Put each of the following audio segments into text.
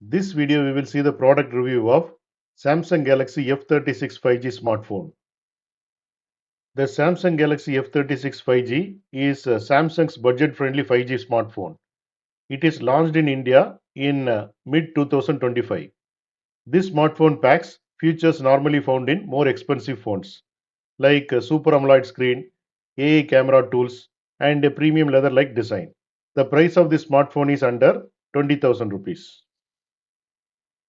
This video we will see the product review of Samsung Galaxy F36 5G smartphone. The Samsung Galaxy F36 5G is Samsung's budget-friendly 5G smartphone. It is launched in India in mid 2025. This smartphone packs features normally found in more expensive phones like Super AMOLED screen, AI camera tools, and a premium leather-like design. The price of this smartphone is under 20,000 rupees.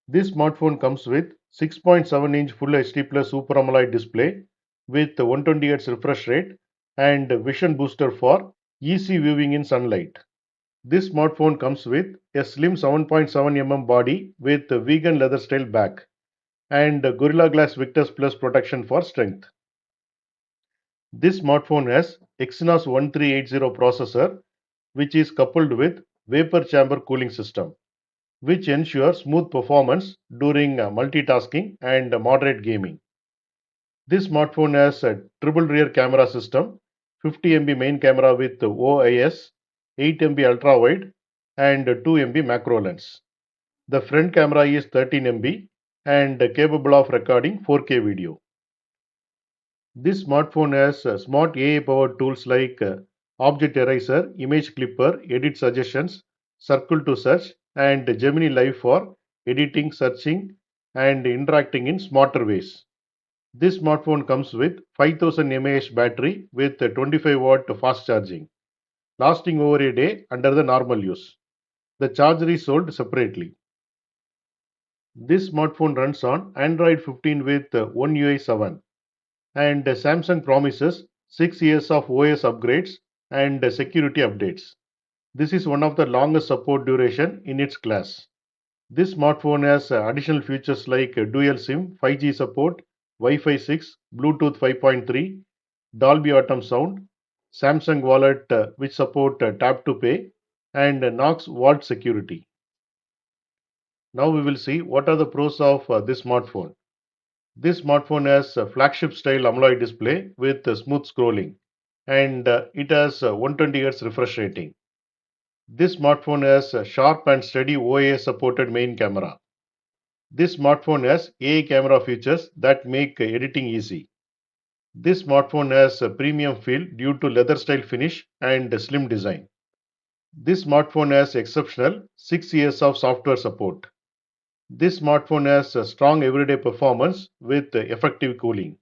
This smartphone comes with 6.7-inch Full HD Plus Super AMOLED display with 120Hz refresh rate and vision booster for easy viewing in sunlight. This smartphone comes with a slim 7.7 mm body with a vegan leather style back and Gorilla Glass Victus Plus protection for strength. This smartphone has Exynos 1380 processor which is coupled with vapor chamber cooling system, which ensure smooth performance during multitasking and moderate gaming. This smartphone has a triple rear camera system, 50 MP main camera with OIS, 8 MP ultra wide, and 2 MP macro lens. The front camera is 13 MP and capable of recording 4K video. This smartphone has smart AI powered tools like Object Eraser, Image Clipper, Edit Suggestions, Circle to Search, and Gemini Live for editing, searching, and interacting in smarter ways. This smartphone comes with 5000 mAh battery with 25-watt fast charging, lasting over a day under the normal use. The charger is sold separately. This smartphone runs on Android 15 with One UI 7, and Samsung promises 6 years of OS upgrades and security updates. This is one of the longest support duration in its class. This smartphone has additional features like dual SIM, 5G support, Wi-Fi 6, Bluetooth 5.3, Dolby Atmos sound, Samsung Wallet which support tap to pay, and Knox Vault security. Now we will see what are the pros of this smartphone. This smartphone has a flagship style AMOLED display with smooth scrolling, and it has 120Hz refresh rating. This smartphone has a sharp and steady OIS supported main camera. This smartphone has AI camera features that make editing easy. This smartphone has a premium feel due to leather style finish and slim design. This smartphone has exceptional 6 years of software support. This smartphone has a strong everyday performance with effective cooling.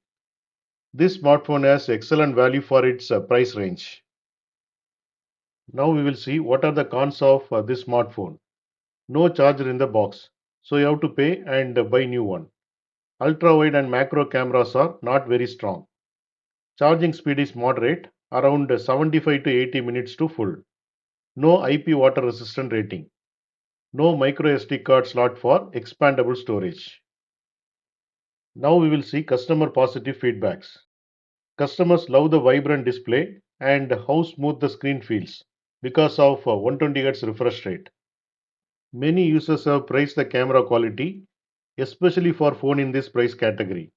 This smartphone has excellent value for its price range. Now we will see what are the cons of this smartphone. No charger in the box, so you have to pay and buy new one. Ultra wide and macro cameras are not very strong. Charging speed is moderate, around 75 to 80 minutes to full. No IP water resistant rating. No micro SD card slot for expandable storage. Now we will see customer positive feedbacks. Customers love the vibrant display and how smooth the screen feels because of 120Hz refresh rate. Many users have praised the camera quality, especially for phone in this price category.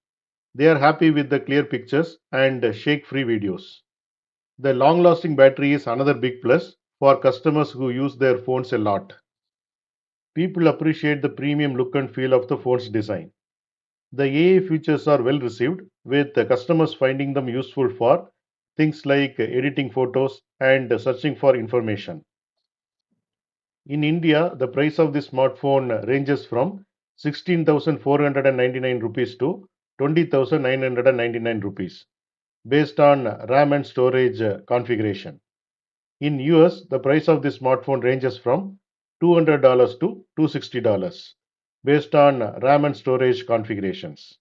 They are happy with the clear pictures and shake-free videos. The long-lasting battery is another big plus for customers who use their phones a lot. People appreciate the premium look and feel of the phone's design. The AI features are well received, with the customers finding them useful for things like editing photos and searching for information. In India, the price of this smartphone ranges from 16,499 rupees to 20,999 rupees based on RAM and storage configuration. In US, the price of this smartphone ranges from $200 to $260 based on RAM and storage configurations.